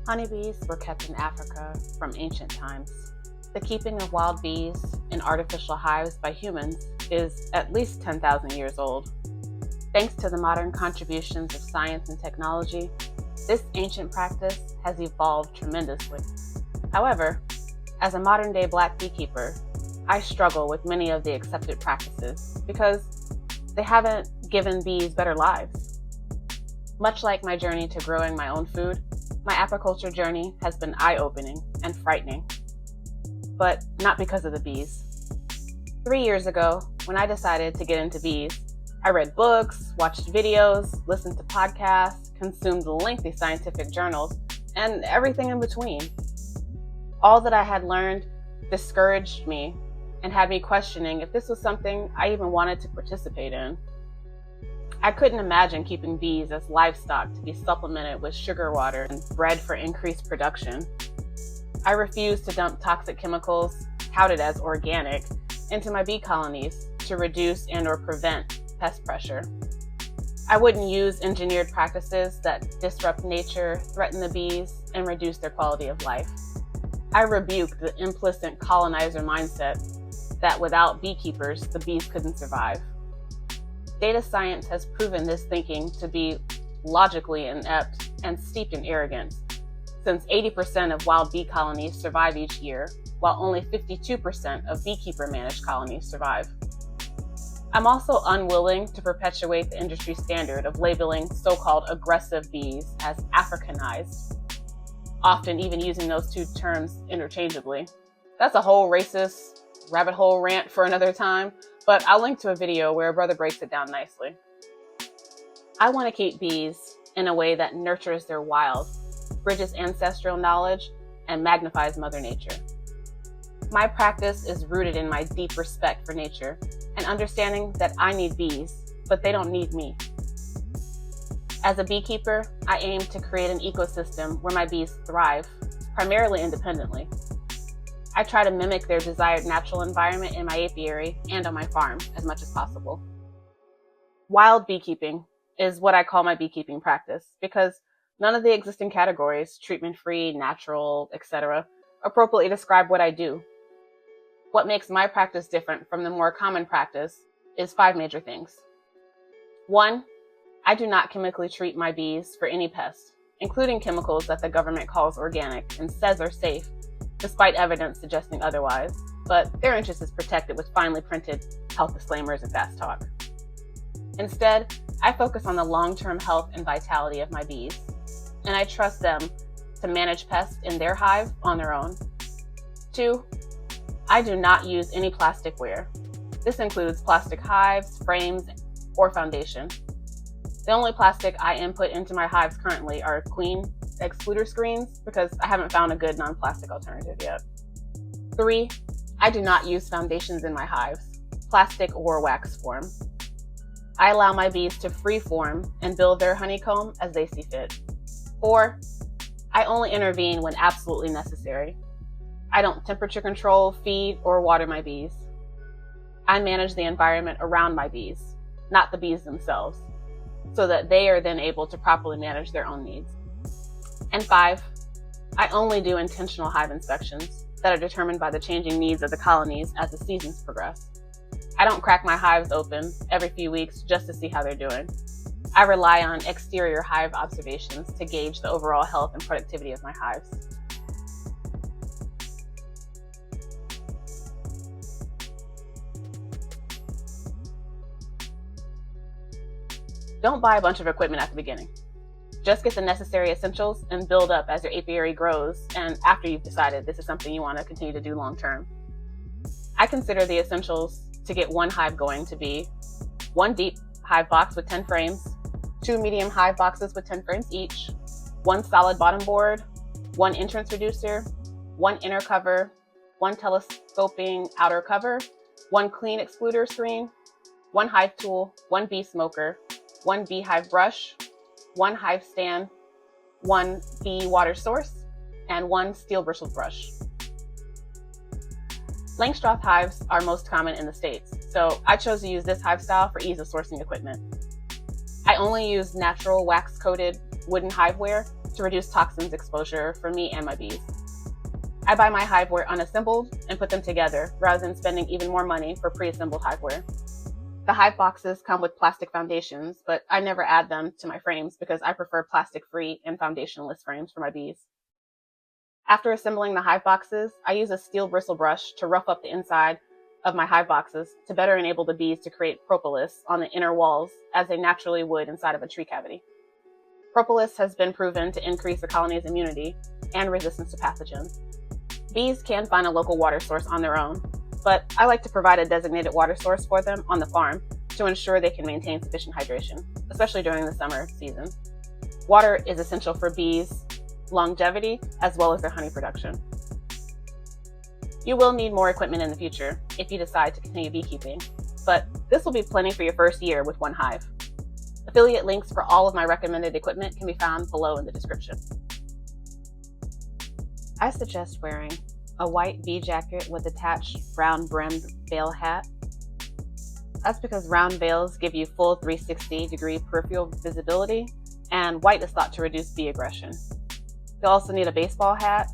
Honeybees were kept in Africa from ancient times. The keeping of wild bees in artificial hives by humans is at least 10,000 years old. Thanks to the modern contributions of science and technology, this ancient practice has evolved tremendously. However, as a modern-day Black beekeeper, I struggle with many of the accepted practices because they haven't given bees better lives. Much like my journey to growing my own food, my apiculture journey has been eye-opening and frightening, but not because of the bees. 3 years ago, when I decided to get into bees, I read books, watched videos, listened to podcasts, consumed lengthy scientific journals, and everything in between. All that I had learned discouraged me and had me questioning if this was something I even wanted to participate in. I couldn't imagine keeping bees as livestock to be supplemented with sugar water and bred for increased production. I refused to dump toxic chemicals, touted as organic, into my bee colonies to reduce and/or prevent pest pressure. I wouldn't use engineered practices that disrupt nature, threaten the bees, and reduce their quality of life. I rebuked the implicit colonizer mindset that without beekeepers, the bees couldn't survive. Data science has proven this thinking to be logically inept and steeped in arrogance, since 80% of wild bee colonies survive each year, while only 52% of beekeeper-managed colonies survive. I'm also unwilling to perpetuate the industry standard of labeling so-called aggressive bees as Africanized, often even using those two terms interchangeably. That's a whole racist rabbit hole rant for another time, but I'll link to a video where a brother breaks it down nicely. I want to keep bees in a way that nurtures their wild, bridges ancestral knowledge, and magnifies Mother Nature. My practice is rooted in my deep respect for nature and understanding that I need bees, but they don't need me. As a beekeeper, I aim to create an ecosystem where my bees thrive, primarily independently. I try to mimic their desired natural environment in my apiary and on my farm as much as possible. Wild beekeeping is what I call my beekeeping practice because none of the existing categories, treatment-free, natural, etc., appropriately describe what I do. What makes my practice different from the more common practice is 5 major things. 1, I do not chemically treat my bees for any pests, including chemicals that the government calls organic and says are safe, despite evidence suggesting otherwise, but their interest is protected with finely printed health disclaimers and fast talk. Instead, I focus on the long-term health and vitality of my bees, and I trust them to manage pests in their hive on their own. 2, I do not use any plasticware. This includes plastic hives, frames, or foundation. The only plastic I input into my hives currently are queen excluder screens because I haven't found a good non-plastic alternative yet. 3, I do not use foundations in my hives, plastic or wax form. I allow my bees to free form and build their honeycomb as they see fit. 4, I only intervene when absolutely necessary. I don't temperature control, feed, or water my bees. I manage the environment around my bees, not the bees themselves, so that they are then able to properly manage their own needs. And 5, I only do intentional hive inspections that are determined by the changing needs of the colonies as the seasons progress. I don't crack my hives open every few weeks just to see how they're doing. I rely on exterior hive observations to gauge the overall health and productivity of my hives. Don't buy a bunch of equipment at the beginning. Just get the necessary essentials and build up as your apiary grows and after you've decided this is something you want to continue to do long term. I consider the essentials to get one hive going to be 1 deep hive box with 10 frames, 2 medium hive boxes with 10 frames each, 1 solid bottom board, 1 entrance reducer, 1 inner cover, 1 telescoping outer cover, 1 clean excluder screen, 1 hive tool, 1 bee smoker, 1 beehive brush, 1 hive stand, 1 bee water source, and 1 steel bristled brush. Langstroth hives are most common in the States, so I chose to use this hive style for ease of sourcing equipment. I only use natural wax-coated wooden hiveware to reduce toxins exposure for me and my bees. I buy my hiveware unassembled and put them together rather than spending even more money for pre-assembled hiveware. The hive boxes come with plastic foundations, but I never add them to my frames because I prefer plastic-free and foundationless frames for my bees. After assembling the hive boxes, I use a steel bristle brush to rough up the inside of my hive boxes to better enable the bees to create propolis on the inner walls as they naturally would inside of a tree cavity. Propolis has been proven to increase the colony's immunity and resistance to pathogens. Bees can find a local water source on their own, but I like to provide a designated water source for them on the farm to ensure they can maintain sufficient hydration, especially during the summer season. Water is essential for bees' longevity as well as their honey production. You will need more equipment in the future if you decide to continue beekeeping, but this will be plenty for your first year with one hive. Affiliate links for all of my recommended equipment can be found below in the description. I suggest wearing a white bee jacket with attached round-brimmed veil hat. That's because round veils give you full 360-degree peripheral visibility, and white is thought to reduce bee aggression. You'll also need a baseball hat.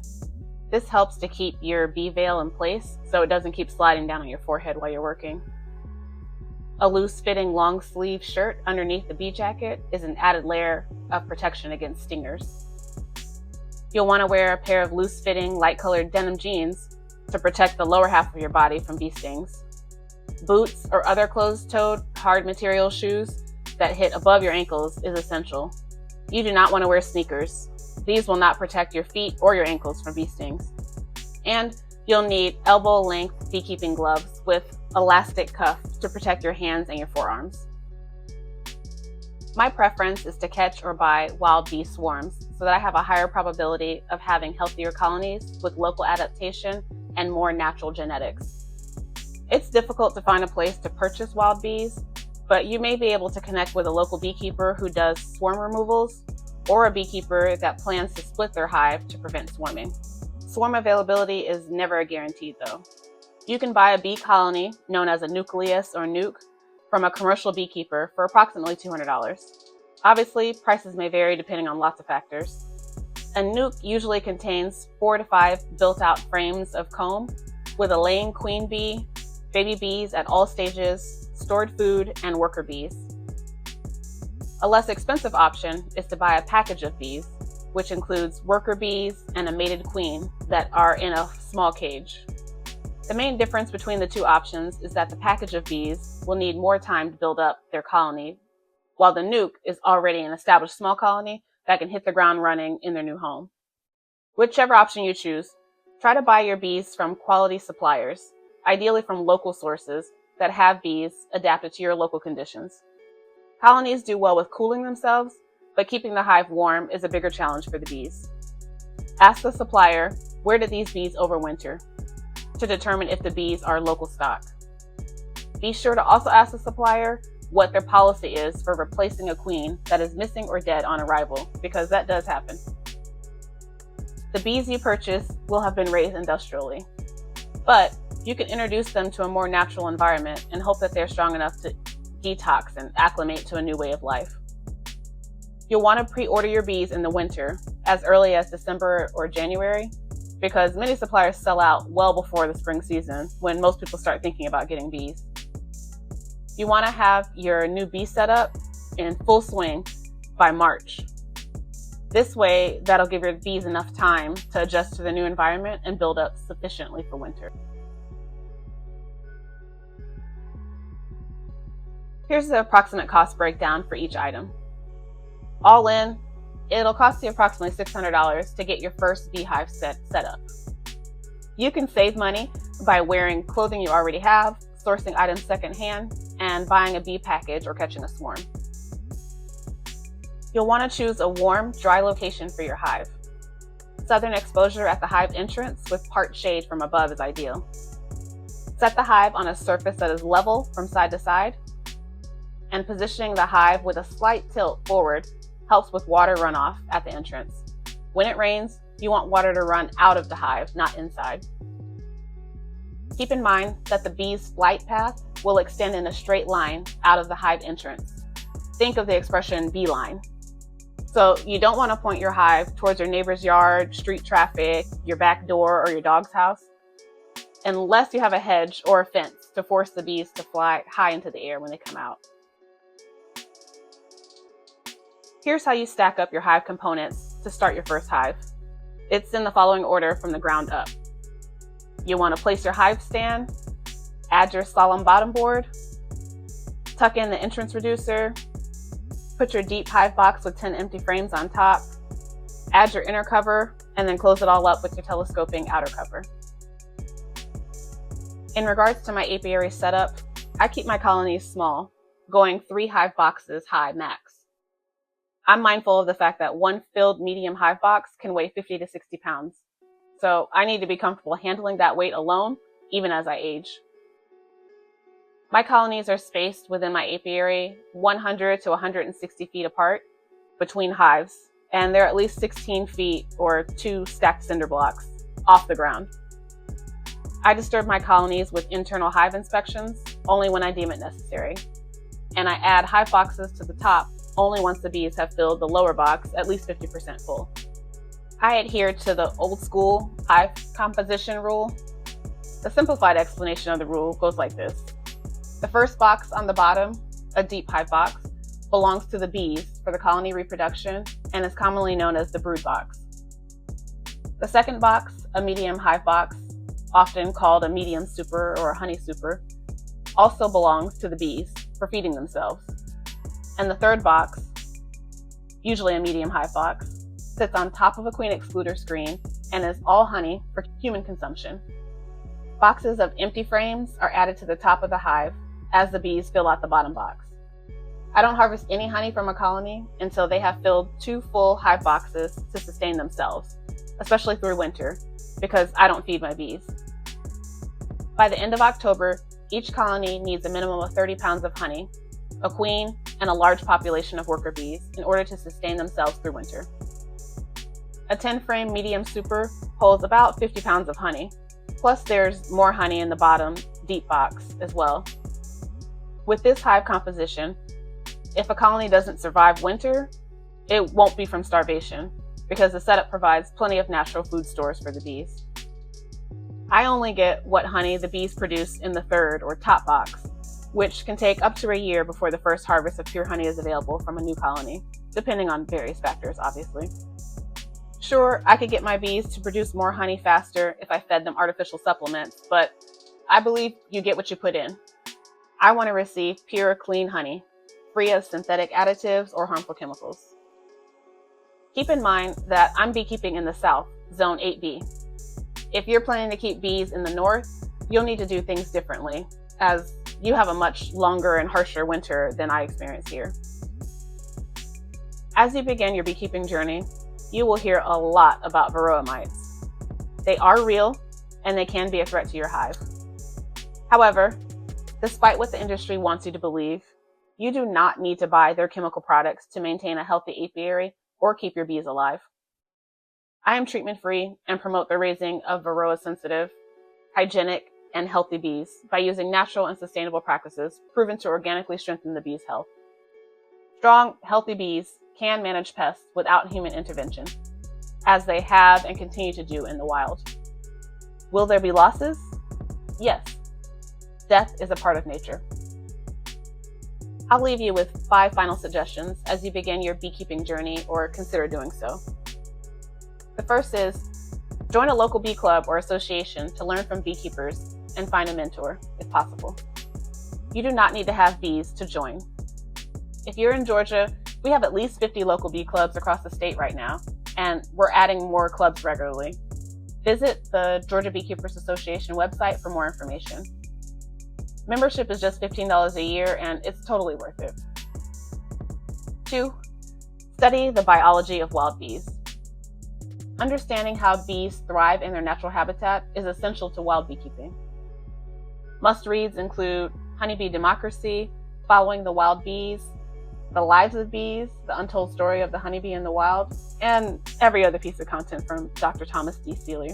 This helps to keep your bee veil in place so it doesn't keep sliding down on your forehead while you're working. A loose-fitting long-sleeve shirt underneath the bee jacket is an added layer of protection against stingers. You'll want to wear a pair of loose-fitting, light-colored denim jeans to protect the lower half of your body from bee stings. Boots or other closed-toed, hard material shoes that hit above your ankles is essential. You do not want to wear sneakers. These will not protect your feet or your ankles from bee stings. And you'll need elbow-length beekeeping gloves with elastic cuff to protect your hands and your forearms. My preference is to catch or buy wild bee swarms so that I have a higher probability of having healthier colonies with local adaptation and more natural genetics. It's difficult to find a place to purchase wild bees, but you may be able to connect with a local beekeeper who does swarm removals or a beekeeper that plans to split their hive to prevent swarming. Swarm availability is never guaranteed though. You can buy a bee colony, known as a nucleus or nuke, from a commercial beekeeper for approximately $200. Obviously, prices may vary depending on lots of factors. A nuke usually contains 4 to 5 built-out frames of comb with a laying queen bee, baby bees at all stages, stored food, and worker bees. A less expensive option is to buy a package of bees, which includes worker bees and a mated queen that are in a small cage. The main difference between the two options is that the package of bees will need more time to build up their colony, while the nuke is already an established small colony that can hit the ground running in their new home. Whichever option you choose, try to buy your bees from quality suppliers, ideally from local sources that have bees adapted to your local conditions. Colonies do well with cooling themselves, but keeping the hive warm is a bigger challenge for the bees. Ask the supplier, where did these bees overwinter, to determine if the bees are local stock. Be sure to also ask the supplier what their policy is for replacing a queen that is missing or dead on arrival, because that does happen. The bees you purchase will have been raised industrially, but you can introduce them to a more natural environment and hope that they're strong enough to detox and acclimate to a new way of life. You'll want to pre-order your bees in the winter, as early as December or January, because many suppliers sell out well before the spring season when most people start thinking about getting bees. You want to have your new bee setup in full swing by March. This way, that'll give your bees enough time to adjust to the new environment and build up sufficiently for winter. Here's the approximate cost breakdown for each item. All in, it'll cost you approximately $600 to get your first beehive set up. You can save money by wearing clothing you already have, sourcing items secondhand, and buying a bee package or catching a swarm. You'll want to choose a warm, dry location for your hive. Southern exposure at the hive entrance with part shade from above is ideal. Set the hive on a surface that is level from side to side, and positioning the hive with a slight tilt forward helps with water runoff at the entrance. When it rains, you want water to run out of the hive, not inside. Keep in mind that the bee's flight path will extend in a straight line out of the hive entrance. Think of the expression beeline. So you don't want to point your hive towards your neighbor's yard, street traffic, your back door, or your dog's house, unless you have a hedge or a fence to force the bees to fly high into the air when they come out. Here's how you stack up your hive components to start your first hive. It's in the following order from the ground up. You want to place your hive stand, add your slalom bottom board, tuck in the entrance reducer, put your deep hive box with 10 empty frames on top, add your inner cover, and then close it all up with your telescoping outer cover. In regards to my apiary setup, I keep my colonies small, going 3 hive boxes high max. I'm mindful of the fact that one filled medium hive box can weigh 50 to 60 pounds, so I need to be comfortable handling that weight alone, even as I age. My colonies are spaced within my apiary 100 to 160 feet apart between hives, and they're at least 16 feet or 2 stacked cinder blocks off the ground. I disturb my colonies with internal hive inspections only when I deem it necessary, and I add hive boxes to the top only once the bees have filled the lower box at least 50% full. I adhere to the old school hive composition rule. The simplified explanation of the rule goes like this. The first box on the bottom, a deep hive box, belongs to the bees for the colony reproduction and is commonly known as the brood box. The second box, a medium hive box, often called a medium super or a honey super, also belongs to the bees for feeding themselves. And the third box, usually a medium hive box, sits on top of a queen excluder screen and is all honey for human consumption. Boxes of empty frames are added to the top of the hive as the bees fill out the bottom box. I don't harvest any honey from a colony until they have filled 2 full hive boxes to sustain themselves, especially through winter, because I don't feed my bees. By the end of October, each colony needs a minimum of 30 pounds of honey, a queen, and a large population of worker bees in order to sustain themselves through winter. A 10-frame medium super holds about 50 pounds of honey, plus there's more honey in the bottom deep box as well. With this hive composition, if a colony doesn't survive winter, it won't be from starvation because the setup provides plenty of natural food stores for the bees. I only get what honey the bees produce in the third or top box, which can take up to a year before the first harvest of pure honey is available from a new colony, depending on various factors, obviously. Sure, I could get my bees to produce more honey faster if I fed them artificial supplements, but I believe you get what you put in. I want to receive pure, clean honey, free of synthetic additives or harmful chemicals. Keep in mind that I'm beekeeping in the South, Zone 8B. If you're planning to keep bees in the North, you'll need to do things differently, as you have a much longer and harsher winter than I experience here. As you begin your beekeeping journey, you will hear a lot about Varroa mites. They are real, and they can be a threat to your hive. However, despite what the industry wants you to believe, you do not need to buy their chemical products to maintain a healthy apiary or keep your bees alive. I am treatment-free and promote the raising of Varroa-sensitive, hygienic, and healthy bees by using natural and sustainable practices proven to organically strengthen the bees' health. Strong, healthy bees can manage pests without human intervention, as they have and continue to do in the wild. Will there be losses? Yes. Death is a part of nature. I'll leave you with 5 final suggestions as you begin your beekeeping journey or consider doing so. The first is, join a local bee club or association to learn from beekeepers and find a mentor, if possible. You do not need to have bees to join. If you're in Georgia, we have at least 50 local bee clubs across the state right now, and we're adding more clubs regularly. Visit the Georgia Beekeepers Association website for more information. Membership is just $15 a year, and it's totally worth it. 2, study the biology of wild bees. Understanding how bees thrive in their natural habitat is essential to wild beekeeping. Must-reads include Honeybee Democracy, Following the Wild Bees, The Lives of Bees, The Untold Story of the Honeybee in the Wild, and every other piece of content from Dr. Thomas D. Seeley.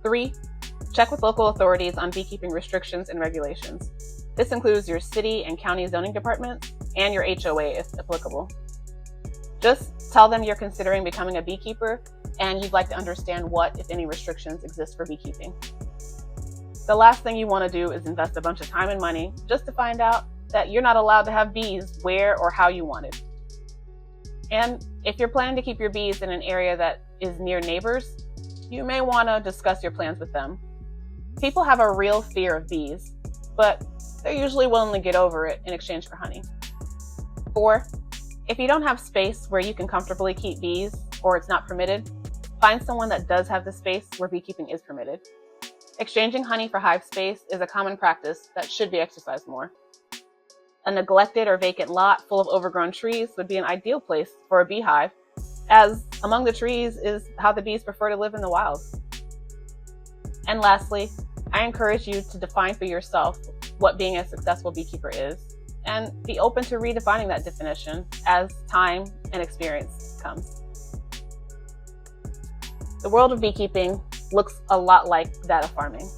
3, check with local authorities on beekeeping restrictions and regulations. This includes your city and county zoning departments and your HOA if applicable. Just tell them you're considering becoming a beekeeper and you'd like to understand what, if any, restrictions exist for beekeeping. The last thing you want to do is invest a bunch of time and money just to find out that you're not allowed to have bees where or how you want it. And if you're planning to keep your bees in an area that is near neighbors, you may want to discuss your plans with them. People have a real fear of bees, but they're usually willing to get over it in exchange for honey. 4, if you don't have space where you can comfortably keep bees, or it's not permitted, find someone that does have the space where beekeeping is permitted. Exchanging honey for hive space is a common practice that should be exercised more. A neglected or vacant lot full of overgrown trees would be an ideal place for a beehive, as among the trees is how the bees prefer to live in the wild. And lastly, I encourage you to define for yourself what being a successful beekeeper is, and be open to redefining that definition as time and experience comes. The world of beekeeping looks a lot like that of farming.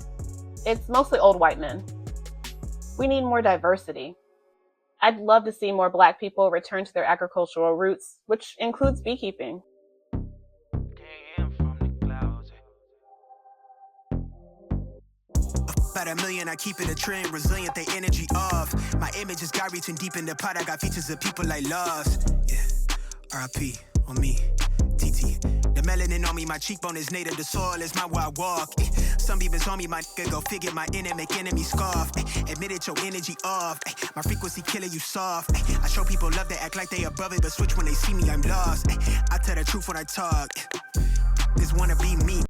It's mostly old white men. We need more diversity. I'd love to see more Black people return to their agricultural roots, which includes beekeeping. About $1 million, I keep it a trend, resilient, they energy off. My image is God reaching deep in the pot, I got features of people I lost. Yeah, R.I.P. on me, TT. The melanin on me, my cheekbone is native, the soil is my wild walk. Some beavers on me, my nigga, go figure my inner, make enemy scoff. Admit it, your energy off. My frequency killer, you soft. I show people love, they act like they above it, but switch when they see me, I'm lost. I tell the truth when I talk. This wanna be me.